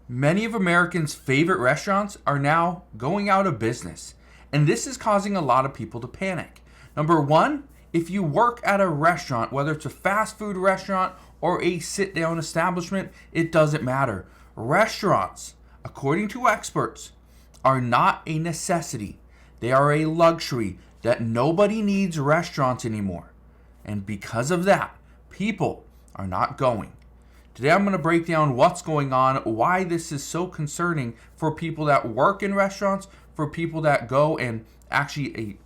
Many of Americans' favorite restaurants are now going out of business, and this is causing a lot of people to panic. Number one, if you work at a restaurant, whether it's a fast food restaurant or a sit-down establishment, it doesn't matter. Restaurants, according to experts, are not a necessity. They are a luxury that nobody needs restaurants anymore. And because of that, people are not going. Today I'm going to break down what's going on, why this is so concerning for people that work in restaurants, for people that go and actually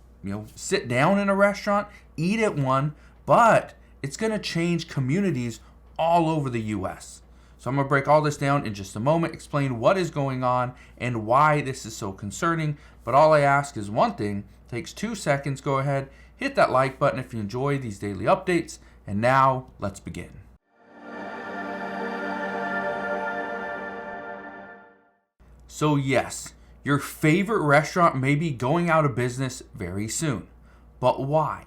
sit down in a restaurant, eat at one, but it's going to change communities all over the U.S. So I'm going to break all this down in just a moment, explain what is going on and why this is so concerning. But all I ask is one thing, takes 2 seconds, go ahead, hit that like button if you enjoy these daily updates. And now let's begin. So yes, your favorite restaurant may be going out of business very soon. But why?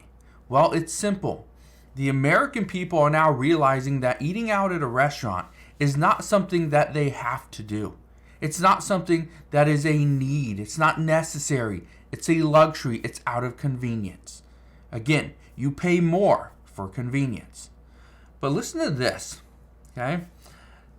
Well, it's simple. The American people are now realizing that eating out at a restaurant is not something that they have to do. It's not something that is a need. It's not necessary. It's a luxury. It's out of convenience. Again, you pay more for convenience. But listen to this, okay?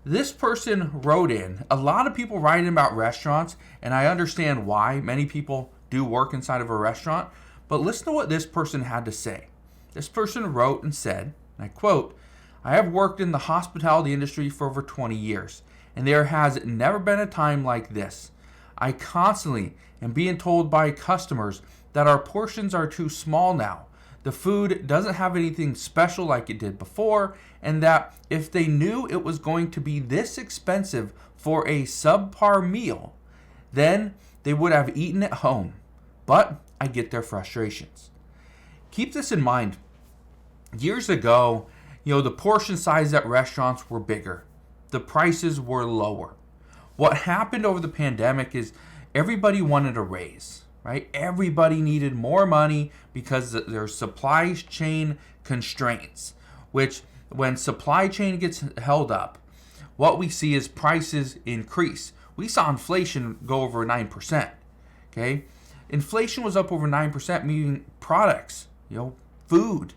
This person wrote in, a lot of people writing about restaurants, and I understand why. Many people do work inside of a restaurant, but listen to what this person had to say. This person wrote and said, and I quote, "I have worked in the hospitality industry for over 20 years, and there has never been a time like this. I constantly am being told by customers that our portions are too small now. The food doesn't have anything special like it did before, and that if they knew it was going to be this expensive for a subpar meal, then they would have eaten at home. But I get their frustrations." Keep this in mind. Years ago, the portion size at restaurants were bigger. The prices were lower. What happened over the pandemic is everybody wanted a raise, right? Everybody needed more money because there's supply chain constraints, which when supply chain gets held up, what we see is prices increase. We saw inflation go over 9%, okay? Inflation was up over 9%, meaning products, food,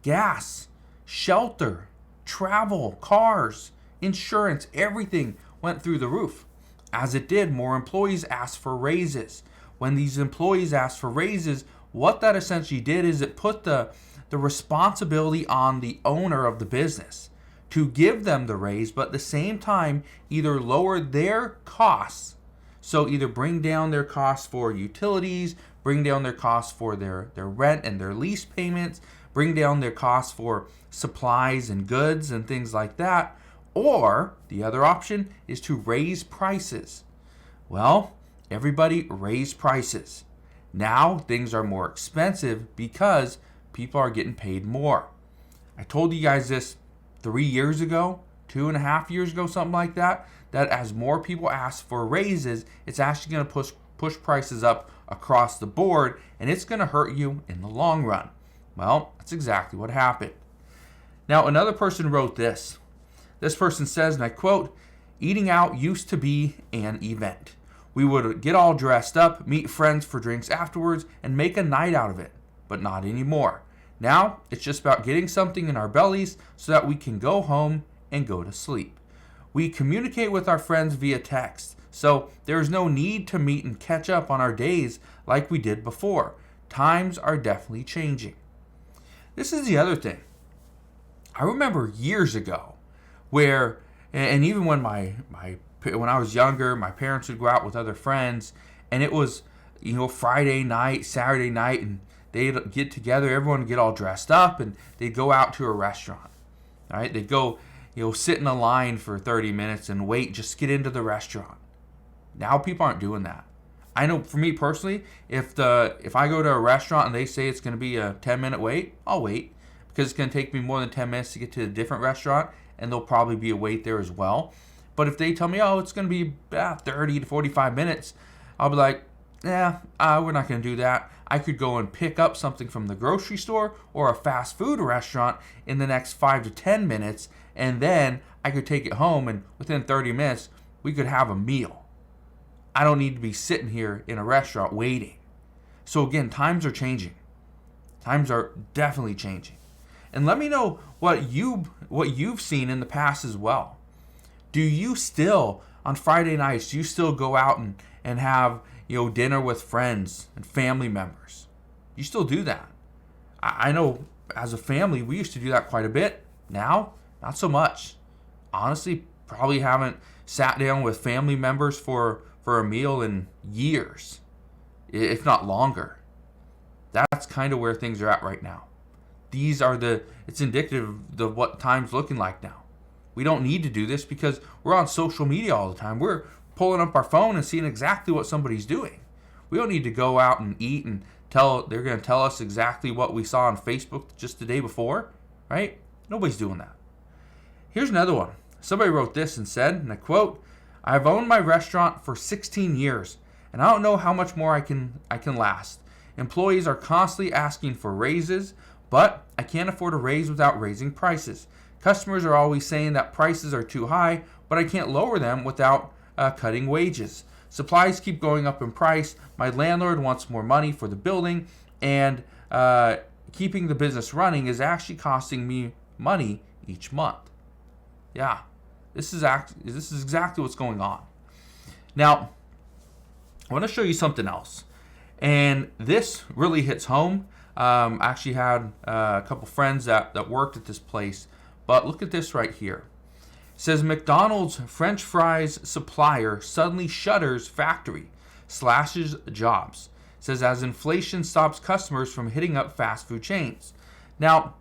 gas, shelter, travel, cars, insurance, everything went through the roof. As it did, more employees asked for raises. When these employees asked for raises, what that essentially did is it put the responsibility on the owner of the business to give them the raise, but at the same time either lower their costs, so either bring down their costs for utilities, bring down their costs for their rent and their lease payments, bring down their costs for supplies and goods and things like that. Or the other option is to raise prices. Well, everybody raised prices. Now things are more expensive because people are getting paid more. I told you guys this 3 years ago, 2.5 years ago, something like that as more people ask for raises, it's actually going to push prices up across the board, and it's going to hurt you in the long run. Well, that's exactly what happened. Now, another person wrote this. This person says, and I quote, "Eating out used to be an event. We would get all dressed up, meet friends for drinks afterwards, and make a night out of it. But not anymore. Now, it's just about getting something in our bellies so that we can go home and go to sleep. We communicate with our friends via text, so there's no need to meet and catch up on our days like we did before. Times are definitely changing." This is the other thing. I remember years ago where, and even when when I was younger, my parents would go out with other friends, and it was, Friday night, Saturday night, and they'd get together, everyone would get all dressed up, and they'd go out to a restaurant. All right, they'd go, sit in a line for 30 minutes and wait just to get into the restaurant. Now people aren't doing that. I know for me personally, if I go to a restaurant and they say it's going to be a 10-minute wait, I'll wait, because it's going to take me more than 10 minutes to get to a different restaurant, and there'll probably be a wait there as well. But if they tell me, it's going to be 30 to 45 minutes, I'll be like, we're not going to do that. I could go and pick up something from the grocery store or a fast food restaurant in the next 5 to 10 minutes, and then I could take it home, and within 30 minutes, we could have a meal. I don't need to be sitting here in a restaurant waiting. So again, times are changing. Times are definitely changing. And let me know what you've seen in the past as well. Do you still, on Friday nights, do you still go out and have dinner with friends and family members? You still do that. I know as a family, we used to do that quite a bit. Now, not so much. Honestly, probably haven't sat down with family members for a meal in years, if not longer. That's kind of where things are at right now. It's indicative of what time's looking like now. We don't need to do this because we're on social media all the time. We're pulling up our phone and seeing exactly what somebody's doing. We don't need to go out and eat and they're going to tell us exactly what we saw on Facebook just the day before, right? Nobody's doing that. Here's another one. Somebody wrote this and said, and I quote, "I've owned my restaurant for 16 years, and I don't know how much more I can last. Employees are constantly asking for raises, but I can't afford a raise without raising prices. Customers are always saying that prices are too high, but I can't lower them without cutting wages. Supplies keep going up in price. My landlord wants more money for the building, and keeping the business running is actually costing me money each month." Yeah, this is exactly what's going on. Now, I want to show you something else, and this really hits home. I actually had a couple friends that worked at this place, but look at this right here. It says McDonald's French fries supplier suddenly shutters factory, slashes jobs. It says as inflation stops customers from hitting up fast food chains. Now,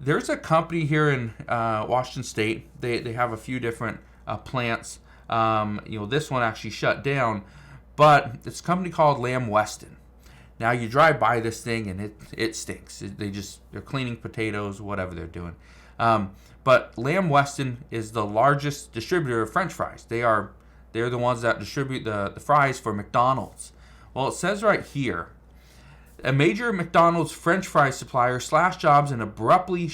there's a company here in Washington State. They have a few different plants. This one actually shut down, but it's a company called Lamb Weston. Now you drive by this thing and it stinks. They're cleaning potatoes, whatever they're doing. But Lamb Weston is the largest distributor of French fries. They're the ones that distribute the fries for McDonald's. Well, it says right here, a major McDonald's French fry supplier slashed jobs and abruptly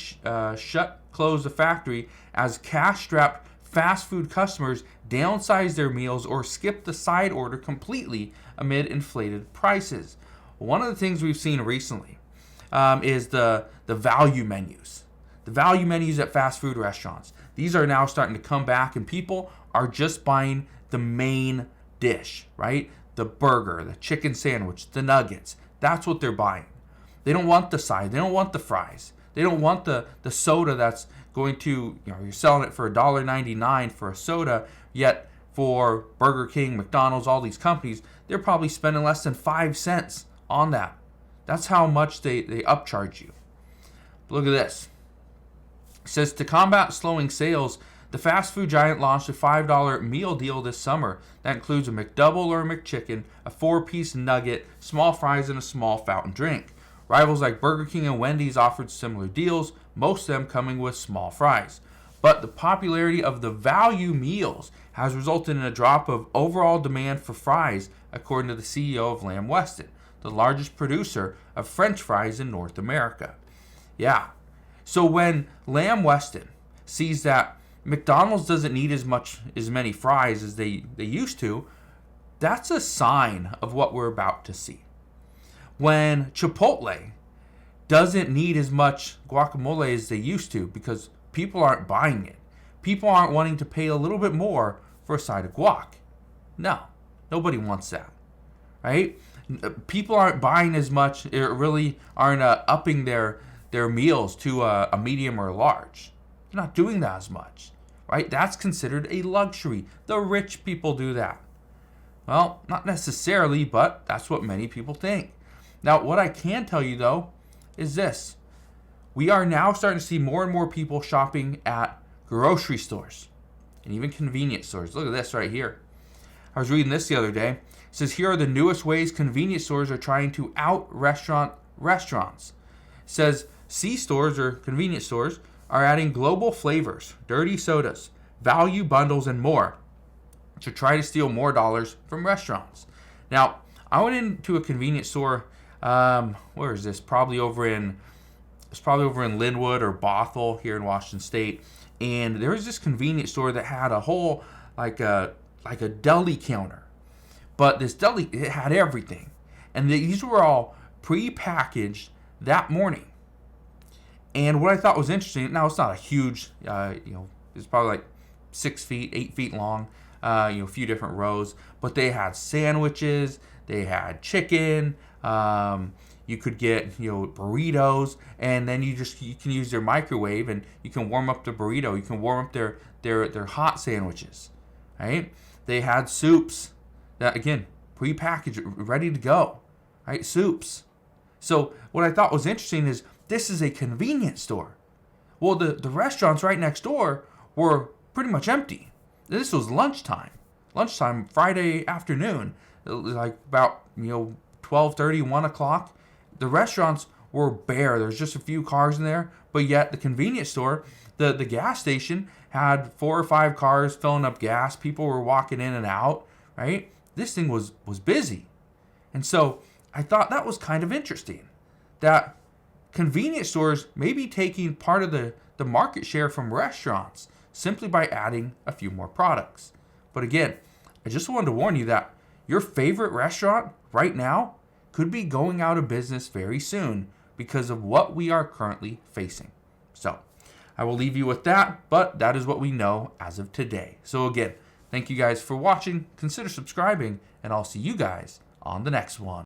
closed the factory as cash-strapped fast food customers downsized their meals or skipped the side order completely amid inflated prices. One of the things we've seen recently is the value menus. The value menus at fast food restaurants. These are now starting to come back, and people are just buying the main dish, right? The burger, the chicken sandwich, the nuggets. That's what they're buying. They don't want the side. They don't want the fries. They don't want the soda that's going to, you're selling it for $1.99 for a soda, yet for Burger King, McDonald's, all these companies, they're probably spending less than 5 cents on that. That's how much they upcharge you. But look at this. It says to combat slowing sales, the fast food giant launched a $5 meal deal this summer that includes a McDouble or a McChicken, a 4-piece nugget, small fries, and a small fountain drink. Rivals like Burger King and Wendy's offered similar deals, most of them coming with small fries. But the popularity of the value meals has resulted in a drop of overall demand for fries, according to the CEO of Lamb Weston, the largest producer of French fries in North America. Yeah. So when Lamb Weston sees that McDonald's doesn't need as many fries as they used to, that's a sign of what we're about to see. When Chipotle doesn't need as much guacamole as they used to because people aren't buying it. People aren't wanting to pay a little bit more for a side of guac. No, nobody wants that, right? People aren't buying as much, or really aren't upping their meals to a medium or a large. They're not doing that as much, right? That's considered a luxury. The rich people do that. Well, not necessarily, but that's what many people think. Now, what I can tell you, though, is this. We are now starting to see more and more people shopping at grocery stores and even convenience stores. Look at this right here. I was reading this the other day. It says, here are the newest ways convenience stores are trying to out-restaurant restaurants. It says, C-stores or convenience stores are adding global flavors, dirty sodas, value bundles, and more to try to steal more dollars from restaurants. Now, I went into a convenience store. Where is this? Probably over in Linwood or Bothell here in Washington State. And there was this convenience store that had a whole like a deli counter. But this deli, it had everything. And these were all pre-packaged that morning. And what I thought was interesting, now it's not a huge, it's probably like 6 feet, 8 feet long, a few different rows. But they had sandwiches, they had chicken, you could get burritos, and then you can use their microwave and you can warm up the burrito. You can warm up their hot sandwiches, right? They had soups that, again, pre-packaged, ready to go, right? Soups. So what I thought was interesting is this is a convenience store. Well, the restaurants right next door were pretty much empty. This was lunchtime Friday afternoon, like about 12:30, 1 o'clock. The restaurants were bare. There's just a few cars in there, but yet the convenience store, the gas station, had 4 or 5 cars filling up gas. People were walking in and out, right? This thing was busy. And so I thought that was kind of interesting, that convenience stores may be taking part of the market share from restaurants simply by adding a few more products. But again, I just wanted to warn you that your favorite restaurant right now could be going out of business very soon because of what we are currently facing. So I will leave you with that, but that is what we know as of today. So again, thank you guys for watching. Consider subscribing, and I'll see you guys on the next one.